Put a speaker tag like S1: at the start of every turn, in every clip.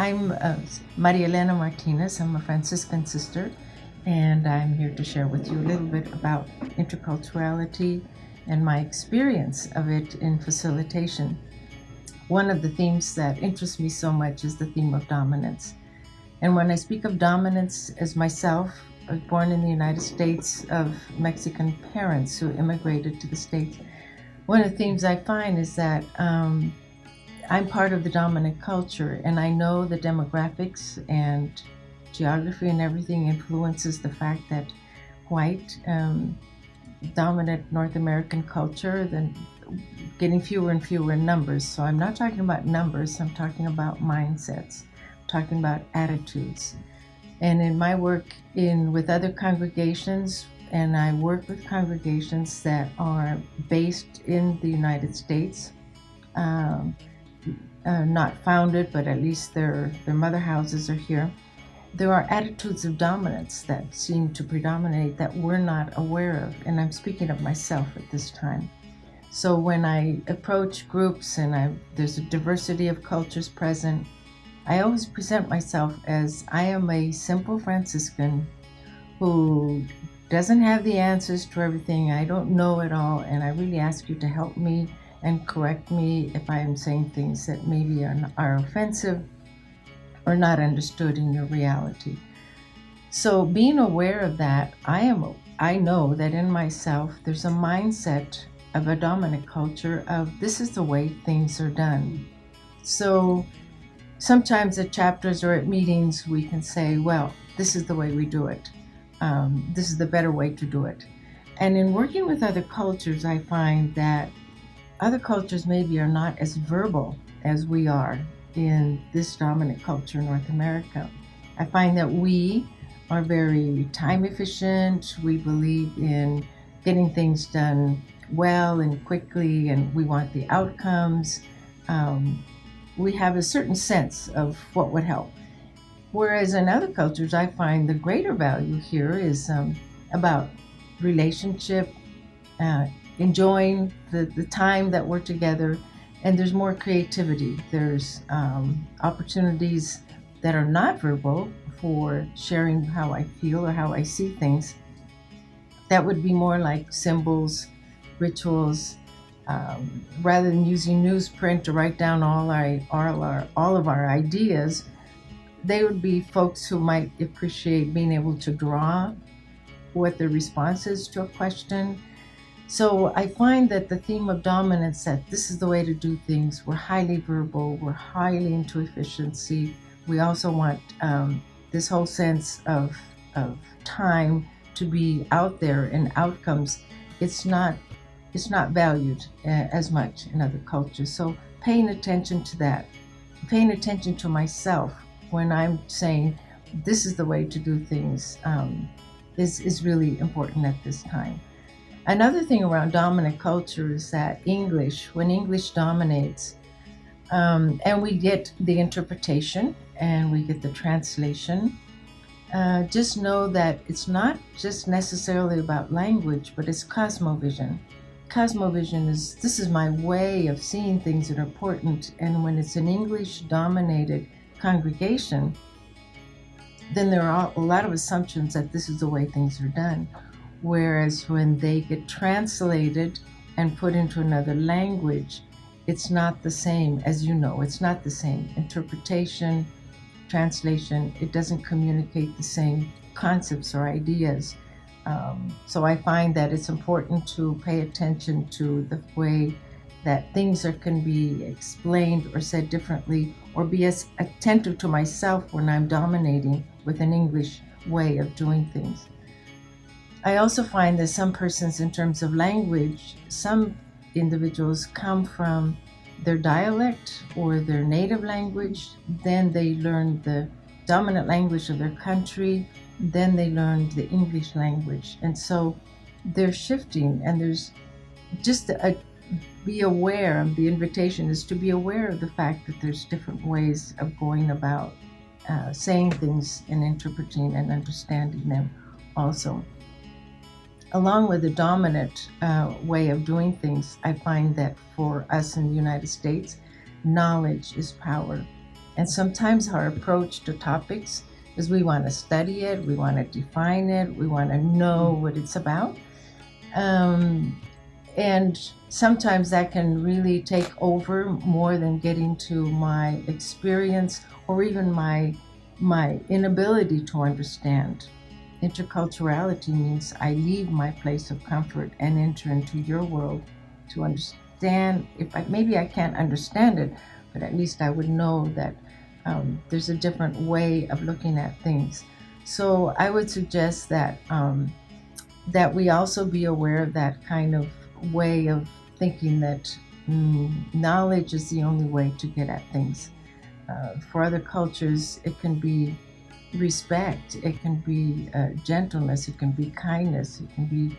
S1: I'm Maria Elena Martinez. I'm a Franciscan sister, and I'm here to share with you a little bit about interculturality and my experience of it in facilitation. One of the themes that interests me so much is the theme of dominance. And when I speak of dominance as myself, I was born in the United States of Mexican parents who immigrated to the States. One of the themes I find is that I'm part of the dominant culture, and I know the demographics and geography and everything influences the fact that white dominant North American culture, then getting fewer and fewer in numbers. So I'm not talking about numbers, I'm talking about mindsets, I'm talking about attitudes. And in my work with other congregations, and I work with congregations that are based in the United States, not founded, but at least their mother houses are here. There are attitudes of dominance that seem to predominate that we're not aware of, and I'm speaking of myself at this time. So when I approach groups and there's a diversity of cultures present, I always present myself as I am a simple Franciscan who doesn't have the answers to everything. I don't know it all, and I really ask you to help me and correct me if I am saying things that maybe are offensive or not understood in your reality. So being aware of that, I know that in myself there's a mindset of a dominant culture of this is the way things are done. So sometimes at chapters or at meetings we can say, well, this is the way we do it. This is the better way to do it. And in working with other cultures, I find that other cultures maybe are not as verbal as we are in this dominant culture, North America. I find that we are very time efficient. We believe in getting things done well and quickly, and we want the outcomes. We have a certain sense of what would help. Whereas in other cultures, I find the greater value here is about relationship, enjoying the time that we're together, and there's more creativity. There's opportunities that are not verbal for sharing how I feel or how I see things. That would be more like symbols, rituals, rather than using newsprint to write down all of our ideas. They would be folks who might appreciate being able to draw what the response is to a question. So I find that the theme of dominance, that this is the way to do things, we're highly verbal, we're highly into efficiency. We also want this whole sense of time to be out there and outcomes. It's not valued as much in other cultures. So paying attention to that, paying attention to myself when I'm saying this is the way to do things is really important at this time. Another thing around dominant culture is that when English dominates, and we get the interpretation and we get the translation, just know that it's not just necessarily about language, but it's cosmovision. Cosmovision this is my way of seeing things that are important, and when it's an English-dominated congregation, then there are a lot of assumptions that this is the way things are done. Whereas when they get translated and put into another language, it's not the same, as you know, it's not the same. Interpretation, translation, it doesn't communicate the same concepts or ideas. So I find that it's important to pay attention to the way that things can be explained or said differently, or be as attentive to myself when I'm dominating with an English way of doing things. I also find that some persons, in terms of language, some individuals come from their dialect or their native language, then they learn the dominant language of their country, then they learn the English language. And so they're shifting, and there's just be aware. The invitation is to be aware of the fact that there's different ways of going about saying things and interpreting and understanding them also. Along with the dominant way of doing things, I find that for us in the United States, knowledge is power. And sometimes our approach to topics is we want to study it, we want to define it, we want to know what it's about. Um, and sometimes that can really take over more than getting to my experience or even my inability to understand. Interculturality means I leave my place of comfort and enter into your world to understand. If I, maybe I can't understand it, but at least I would know that there's a different way of looking at things. So I would suggest that we also be aware of that kind of way of thinking that knowledge is the only way to get at things. For other cultures, it can be respect, it can be gentleness, it can be kindness, it can be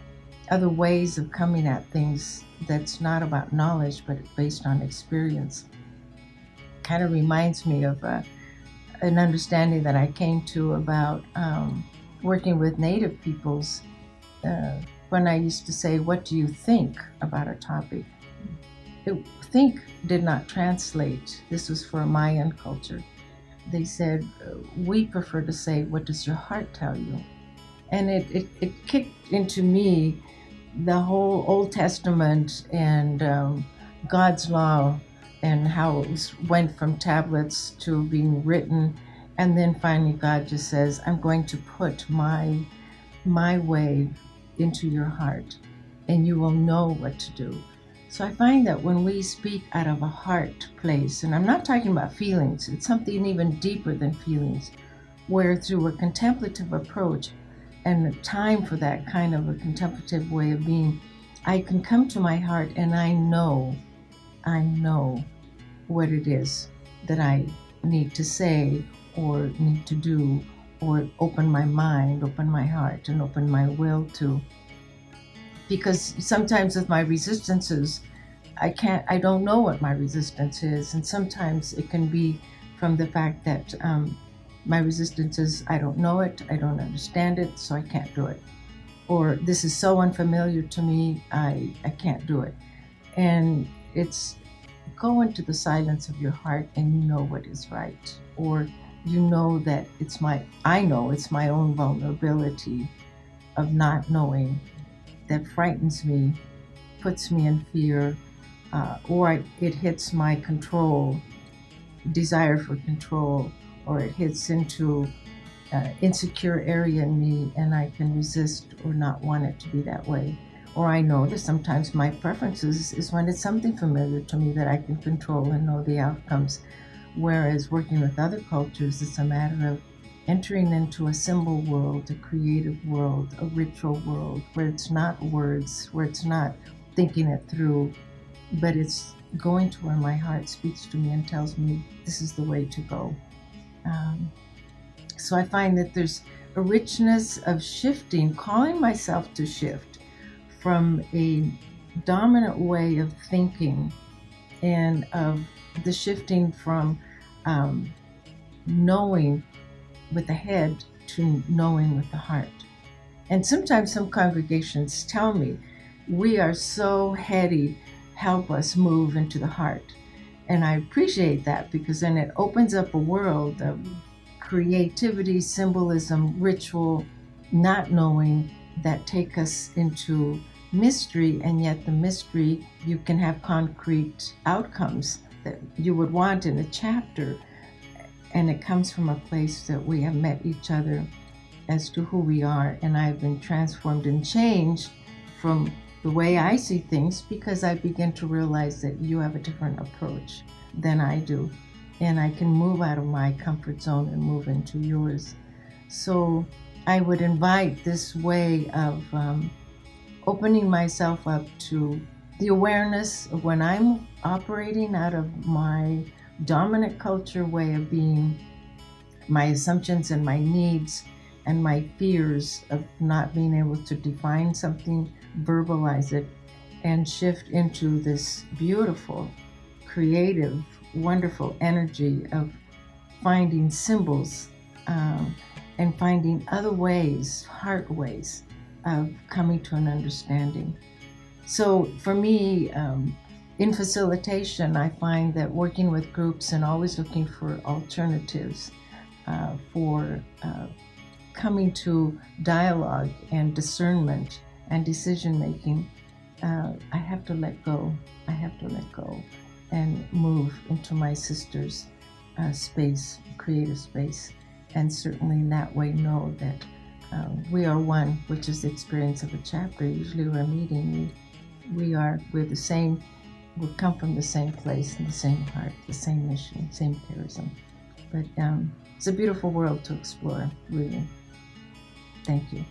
S1: other ways of coming at things that's not about knowledge but based on experience. Kind of reminds me of an understanding that I came to about working with Native peoples. When I used to say, "What do you think about a topic?" Think did not translate. This was for Mayan culture. They said, "We prefer to say, what does your heart tell you?" And it kicked into me the whole Old Testament and God's law and how it went from tablets to being written. And then finally, God just says, "I'm going to put my way into your heart, and you will know what to do." So I find that when we speak out of a heart place, and I'm not talking about feelings, it's something even deeper than feelings, where through a contemplative approach and a time for that kind of a contemplative way of being, I can come to my heart and I know what it is that I need to say or need to do, or open my mind, open my heart, and open my will to. Because sometimes with my resistances, I don't know what my resistance is. And sometimes it can be from the fact that my resistance is I don't know it, I don't understand it, so I can't do it. Or this is so unfamiliar to me, I can't do it. And it's go into the silence of your heart and you know what is right. Or you know that I know it's my own vulnerability of not knowing that frightens me, puts me in fear, or it hits my control, desire for control, or it hits into insecure area in me and I can resist or not want it to be that way. Or I know that sometimes my preferences is when it's something familiar to me that I can control and know the outcomes. Whereas working with other cultures, it's a matter of entering into a symbol world, a creative world, a ritual world, where it's not words, where it's not thinking it through, but it's going to where my heart speaks to me and tells me this is the way to go. So I find that there's a richness of shifting, calling myself to shift from a dominant way of thinking and of the shifting from knowing with the head to knowing with the heart. And sometimes some congregations tell me, "We are so heady, help us move into the heart." And I appreciate that because then it opens up a world of creativity, symbolism, ritual, not knowing that take us into mystery, and yet the mystery, you can have concrete outcomes that you would want in a chapter. And it comes from a place that we have met each other as to who we are. And I've been transformed and changed from the way I see things because I begin to realize that you have a different approach than I do. And I can move out of my comfort zone and move into yours. So I would invite this way of opening myself up to the awareness of when I'm operating out of my dominant culture way of being, my assumptions and my needs and my fears of not being able to define something, verbalize it, and shift into this beautiful, creative, wonderful energy of finding symbols and finding other ways, heart ways of coming to an understanding. So for me, In facilitation, I find that working with groups and always looking for alternatives for coming to dialogue and discernment and decision making, I have to let go. I have to let go and move into my sister's space, creative space, and certainly in that way know that we are one, which is the experience of a chapter. Usually we're meeting, we're the same, we come from the same place and the same heart, the same mission, same charism. But it's a beautiful world to explore, really. Thank you.